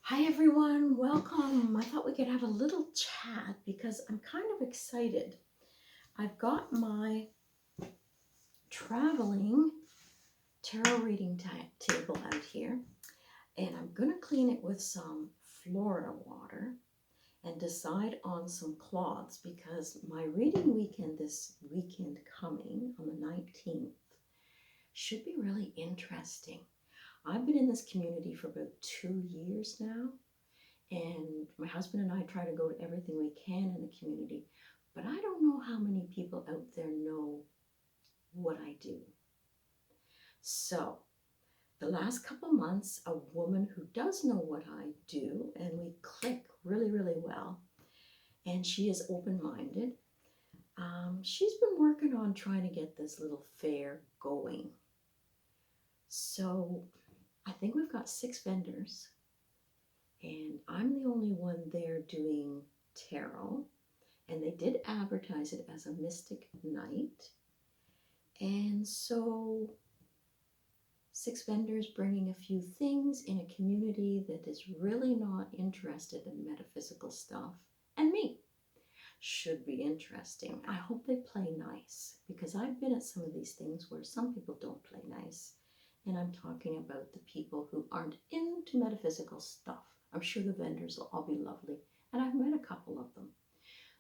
Hi everyone, welcome. I thought we could have a little chat because I'm kind of excited. I've got my traveling tarot reading table out here, and I'm going to clean it with some Florida water and decide on some cloths because my reading weekend this weekend coming on the 19th should be really interesting. I've been in this community for about 2 years now. And my husband and I try to go to everything we can in the community. But I don't know how many people out there know what I do. So, the last couple months, a woman who does know what I do, and we click really, really well, and she is open minded. She's been working on trying to get this little fair going. So, I think we've got 6 vendors, and I'm the only one there doing tarot. And they did advertise it as a mystic night. And so 6 vendors bringing a few things in a community that is really not interested in metaphysical stuff. And me should be interesting. I hope they play nice because I've been at some of these things where some people don't play nice. And I'm talking about the people who aren't into metaphysical stuff. I'm sure the vendors will all be lovely. And I've met a couple of them.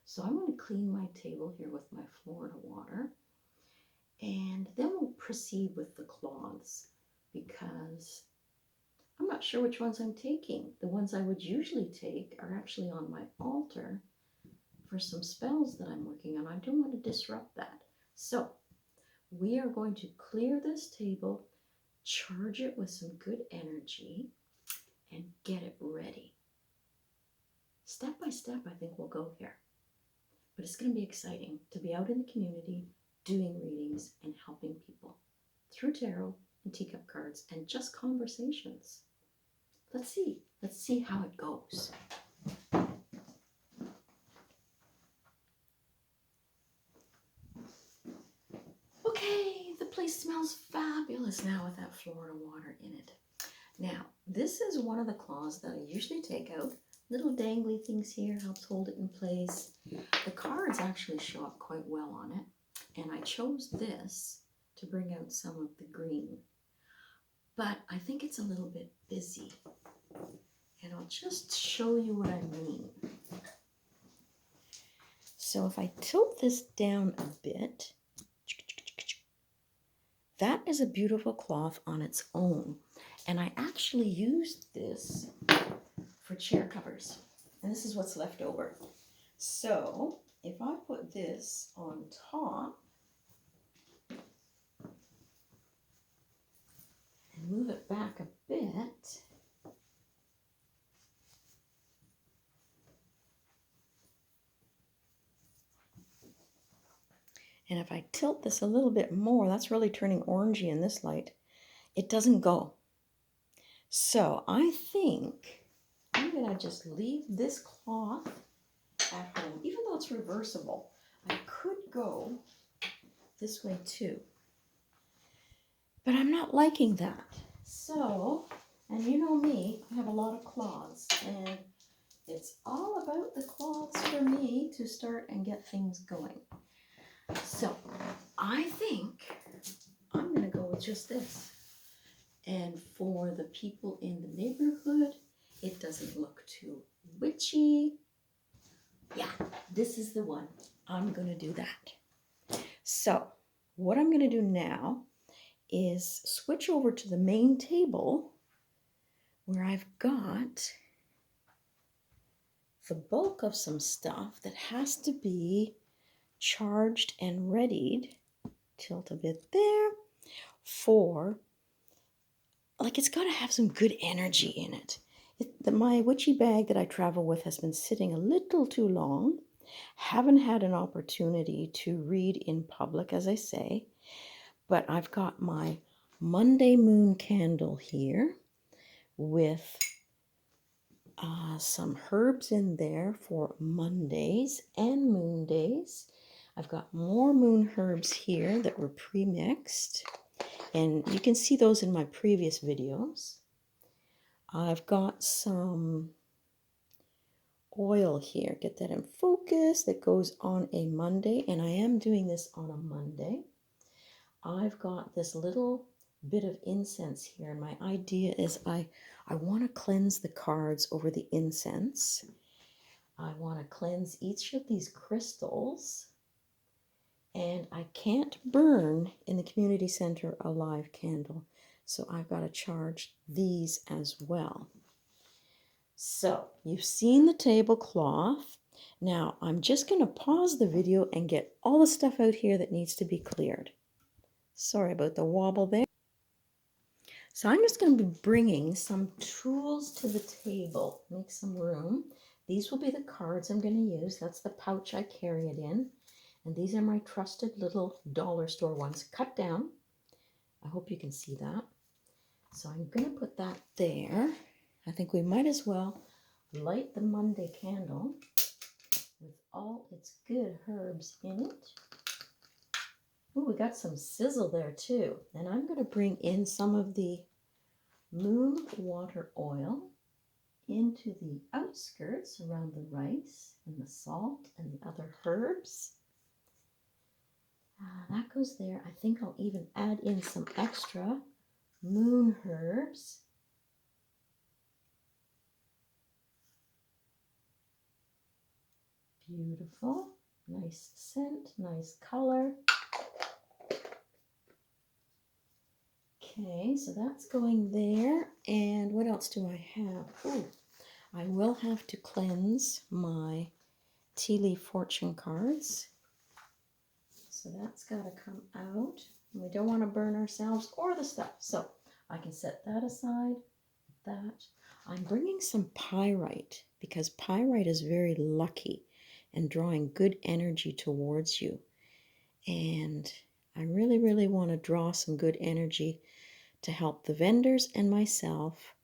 So I'm going to clean my table here with my Florida water, and then we'll proceed with the cloths because I'm not sure which ones I'm taking. The ones I would usually take are actually on my altar for some spells that I'm working on. I don't want to disrupt that. So we are going to clear this table, charge it with some good energy, and get it ready. Step by step, I think we'll go here. But it's going to be exciting to be out in the community doing readings and helping people through tarot and teacup cards and just conversations. Let's see how it goes. Okay, the place smells fabulous now with that Florida water in it. Now, this is one of the cloths that I usually take out. Little dangly things here helps hold it in place. The cards actually show up quite well on it, and I chose this to bring out some of the green. But I think it's a little bit busy, and I'll just show you what I mean. So if I tilt this down a bit, that is a beautiful cloth on its own. And I actually used this for chair covers. And this is what's left over. So if I put this on top and move it back a bit, and if I tilt this a little bit more, that's really turning orangey in this light, it doesn't go. So I think I'm going to just leave this cloth at home, even though it's reversible. I could go this way too, but I'm not liking that. So, and you know me, I have a lot of cloths, and it's all about the cloths for me to start and get things going. So, I think I'm going to go with just this. And for the people in the neighborhood, it doesn't look too witchy. Yeah, this is the one. I'm going to do that. So, what I'm going to do now is switch over to the main table where I've got the bulk of some stuff that has to be charged and readied. Tilt a bit there for, like, it's got to have some good energy in it. My witchy bag that I travel with has been sitting a little too long. Haven't had an opportunity to read in public, as I say, but I've got my Monday moon candle here with some herbs in there for Mondays and moon days. I've got more moon herbs here that were pre-mixed, and you can see those in my previous videos. I've got some oil here. Get that in focus. That goes on a Monday, and I am doing this on a Monday. I've got this little bit of incense here, and my idea is I want to cleanse the cards over the incense. I want to cleanse each of these crystals, and I can't burn in the community center a live candle, so I've got to charge these as well. So you've seen the tablecloth. Now I'm just going to pause the video and get all the stuff out here that needs to be cleared. Sorry about the wobble there. So I'm just going to be bringing some tools to the table. Make some room. These will be the cards I'm going to use. That's the pouch I carry it in. And these are my trusted little dollar store ones cut down. I hope you can see that. So I'm going to put that there. I think we might as well light the Monday candle with all its good herbs in it. Oh, we got some sizzle there too. And I'm going to bring in some of the moon water oil into the outskirts around the rice and the salt and the other herbs. That goes there. I think I'll even add in some extra moon herbs. Beautiful. Nice scent, nice color. Okay, so that's going there. And what else do I have? Oh, I will have to cleanse my tea leaf fortune cards. So that's got to come out. We don't want to burn ourselves or the stuff. So I can set that aside. That. I'm bringing some pyrite because pyrite is very lucky and drawing good energy towards you. And I really, really want to draw some good energy to help the vendors and myself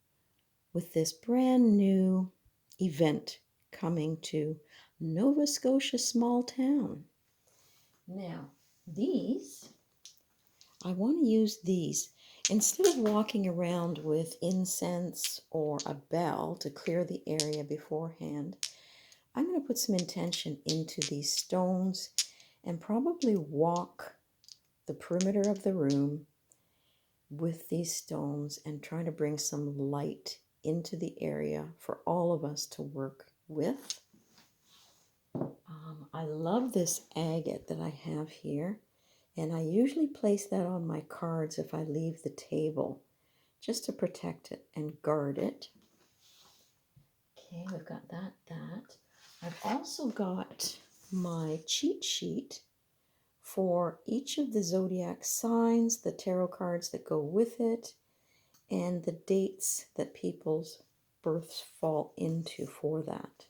with this brand new event coming to Nova Scotia small town. Now, I want to use these. Instead of walking around with incense or a bell to clear the area beforehand, I'm going to put some intention into these stones and probably walk the perimeter of the room with these stones and try to bring some light into the area for all of us to work with. I love this agate that I have here, and I usually place that on my cards if I leave the table, just to protect it and guard it. Okay, we've got that. I've also got my cheat sheet for each of the zodiac signs, the tarot cards that go with it, and the dates that people's births fall into for that.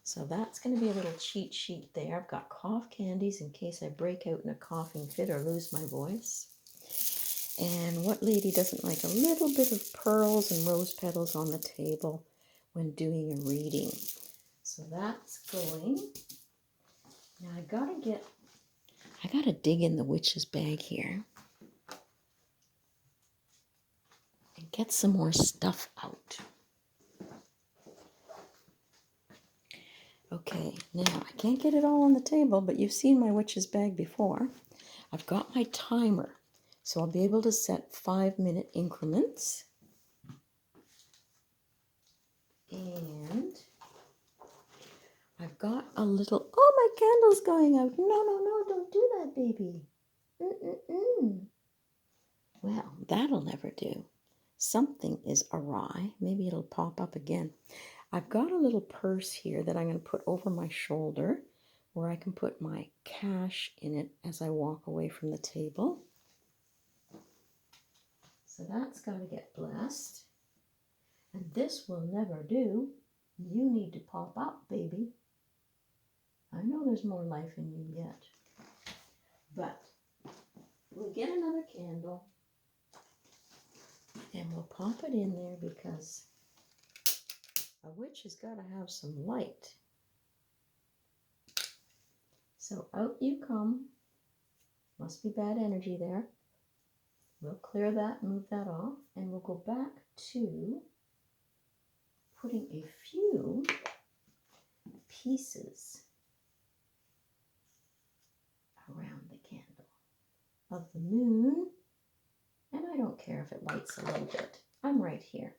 So that's going to be a little cheat sheet there. I've got cough candies in case I break out in a coughing fit or lose my voice. And what lady doesn't like a little bit of pearls and rose petals on the table when doing a reading? So that's going. Now I gotta dig in the witch's bag here and get some more stuff out. Okay, now I can't get it all on the table, but you've seen my witch's bag before. I've got my timer, so I'll be able to set 5-minute increments. And I've got a little, oh, my candle's going out. No, don't do that, baby. Well, that'll never do. Something is awry. Maybe it'll pop up again. I've got a little purse here that I'm going to put over my shoulder where I can put my cash in it as I walk away from the table. So that's got to get blessed. And this will never do. You need to pop up, baby. I know there's more life in you yet. But we'll get another candle and we'll pop it in there because a witch has got to have some light. So out you come. Must be bad energy there. We'll clear that, move that off, and we'll go back to putting a few pieces around the candle of the moon. And I don't care if it lights a little bit. I'm right here.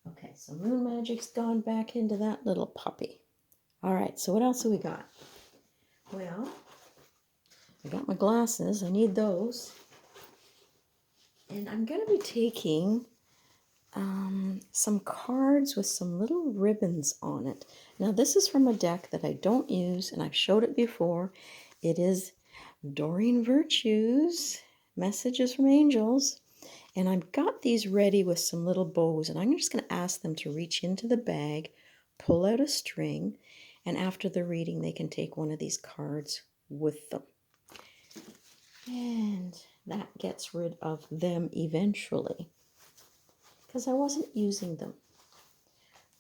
Okay, so moon magic's gone back into that little puppy. All right, so what else have we got? Well, I got my glasses. I need those. And I'm going to be taking some cards with some little ribbons on it. Now, this is from a deck that I don't use, and I've showed it before. It is Doreen Virtue's Messages from Angels. And I've got these ready with some little bows, and I'm just going to ask them to reach into the bag, pull out a string, and after the reading, they can take one of these cards with them. And that gets rid of them eventually, because I wasn't using them.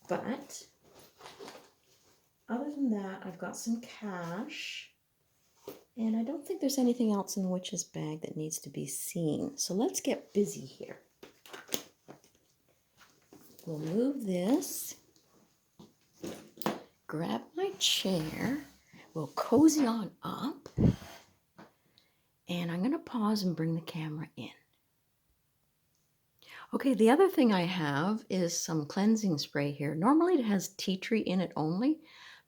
But other than that, I've got some cash, and I don't think there's anything else in the witch's bag that needs to be seen. So let's get busy here. We'll move this, grab my chair, we'll cozy on up, and I'm going to pause and bring the camera in. Okay, the other thing I have is some cleansing spray here. Normally it has tea tree in it only,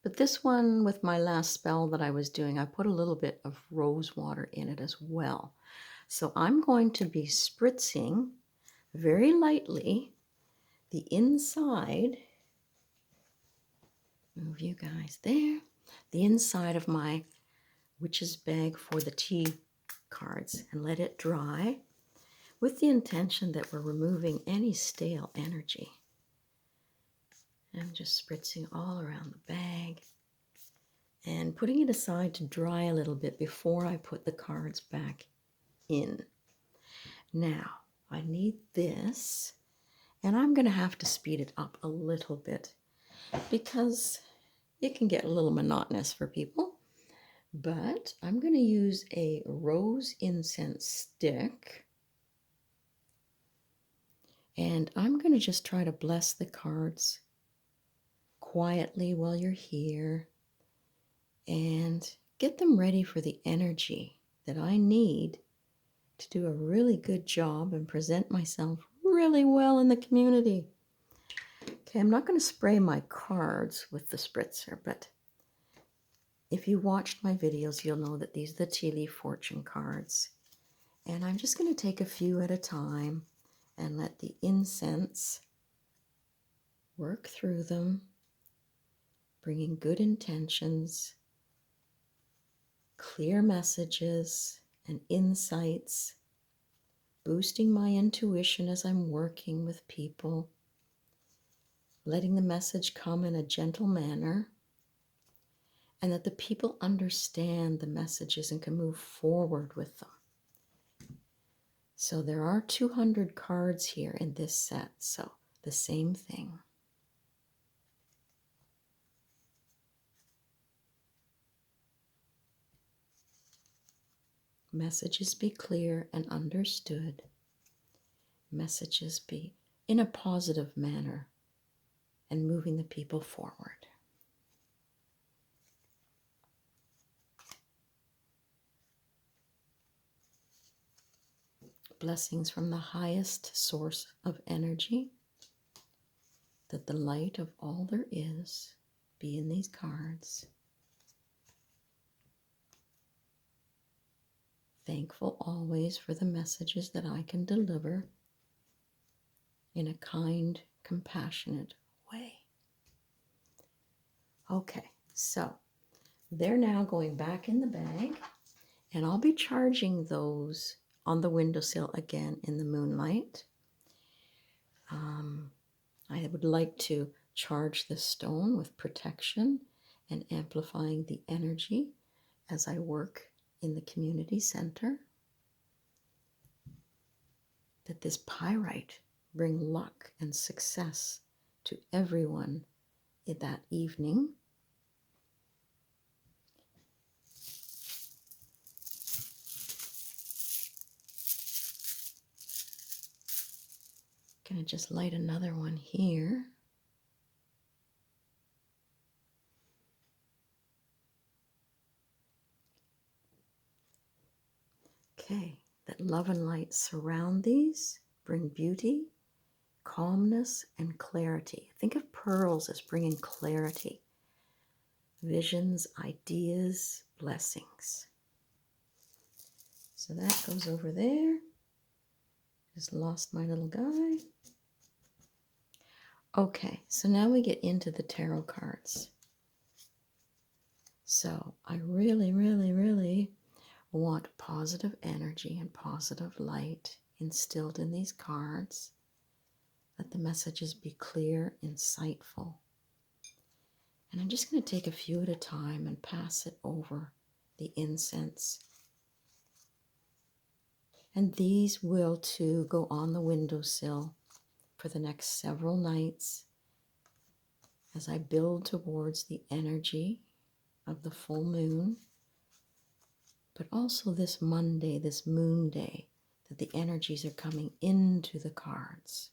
but this one with my last spell that I was doing, I put a little bit of rose water in it as well. So I'm going to be spritzing very lightly the inside, move you guys there, the inside of my witch's bag for the tea cards, and let it dry with the intention that we're removing any stale energy. I'm just spritzing all around the bag and putting it aside to dry a little bit before I put the cards back in. Now, I need this, and I'm going to have to speed it up a little bit because it can get a little monotonous for people. But I'm going to use a rose incense stick, and I'm going to just try to bless the cards quietly while you're here and get them ready for the energy that I need to do a really good job and present myself really well in the community. Okay, I'm not going to spray my cards with the spritzer, but if you watched my videos, you'll know that these are the tea leaf fortune cards. And I'm just going to take a few at a time and let the incense work through them, bringing good intentions, clear messages and insights, boosting my intuition as I'm working with people, letting the message come in a gentle manner, and that the people understand the messages and can move forward with them. So there are 200 cards here in this set, so the same thing. Messages be clear and understood. Messages be in a positive manner and moving the people forward. Blessings from the highest source of energy, that the light of all there is be in these cards. Thankful always for the messages that I can deliver in a kind, compassionate way. Okay, so they're now going back in the bag, and I'll be charging those on the windowsill again in the moonlight. I would like to charge the stone with protection and amplifying the energy as I work in the community center. That this pyrite bring luck and success to everyone in that evening. Gonna just light another one here. love and light surround these, bring beauty, calmness, and clarity. Think of pearls as bringing clarity, visions, ideas, blessings. So that goes over there. Just lost my little guy. Okay, so now we get into the tarot cards. So I really, really, really want positive energy and positive light instilled in these cards. Let the messages be clear, insightful. And I'm just going to take a few at a time and pass it over the incense. And these will too go on the windowsill for the next several nights as I build towards the energy of the full moon, but also this Monday, this moon day, that the energies are coming into the cards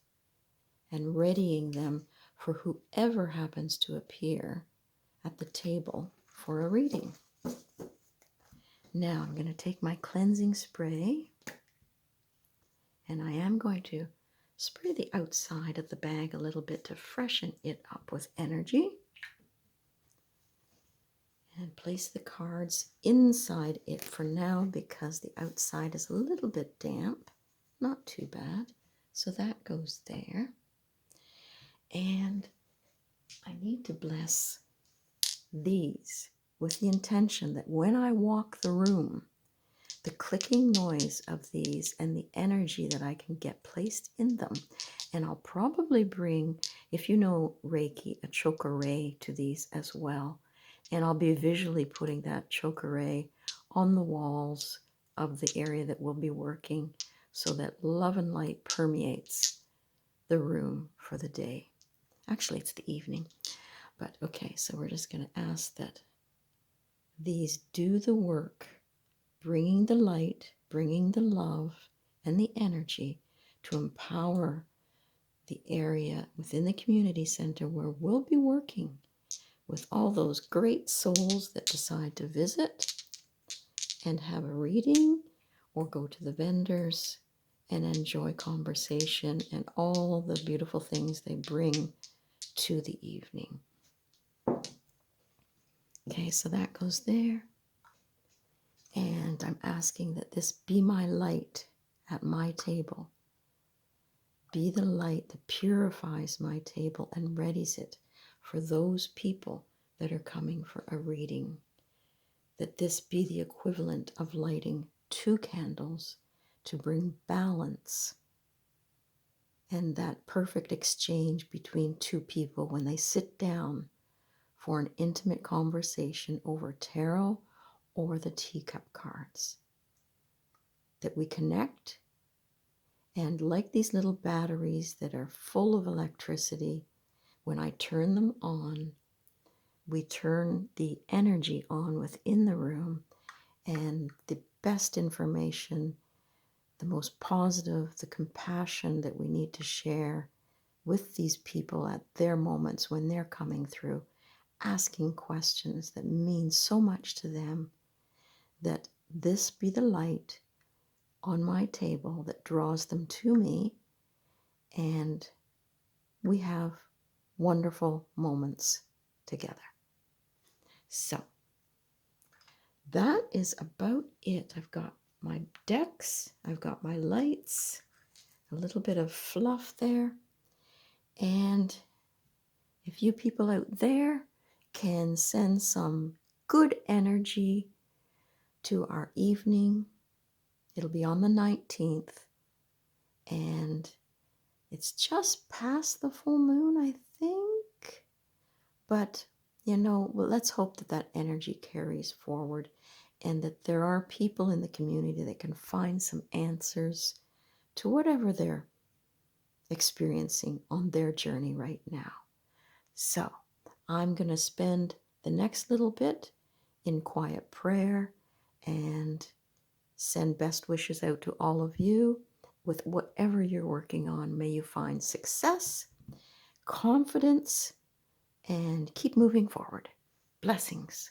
and readying them for whoever happens to appear at the table for a reading. Now I'm going to take my cleansing spray and I am going to spray the outside of the bag a little bit to freshen it up with energy. And place the cards inside it for now because the outside is a little bit damp. Not too bad. So that goes there. And I need to bless these with the intention that when I walk the room, the clicking noise of these and the energy that I can get placed in them. And I'll probably bring, if you know Reiki, a choker to these as well. And I'll be visually putting that choker on the walls of the area that we'll be working so that love and light permeates the room for the day. Actually, it's the evening. But okay, so we're just going to ask that these do the work, bringing the light, bringing the love and the energy to empower the area within the community center where we'll be working with all those great souls that decide to visit and have a reading or go to the vendors and enjoy conversation and all the beautiful things they bring to the evening. Okay, so that goes there. And I'm asking that this be my light at my table. Be the light that purifies my table and readies it for those people that are coming for a reading. That this be the equivalent of lighting 2 candles to bring balance and that perfect exchange between 2 people when they sit down for an intimate conversation over tarot or the teacup cards. That we connect, and like these little batteries that are full of electricity, when I turn them on, we turn the energy on within the room, and the best information, the most positive, the compassion that we need to share with these people at their moments when they're coming through, asking questions that mean so much to them, that this be the light on my table that draws them to me, and we have wonderful moments together. So that is about it. I've got my decks, I've got my lights, a little bit of fluff there, and if you people out there can send some good energy to our evening, it'll be on the 19th, and it's just past the full moon, I think. But, well, let's hope that that energy carries forward and that there are people in the community that can find some answers to whatever they're experiencing on their journey right now. So I'm going to spend the next little bit in quiet prayer and send best wishes out to all of you with whatever you're working on. May you find success, confidence, and keep moving forward. Blessings.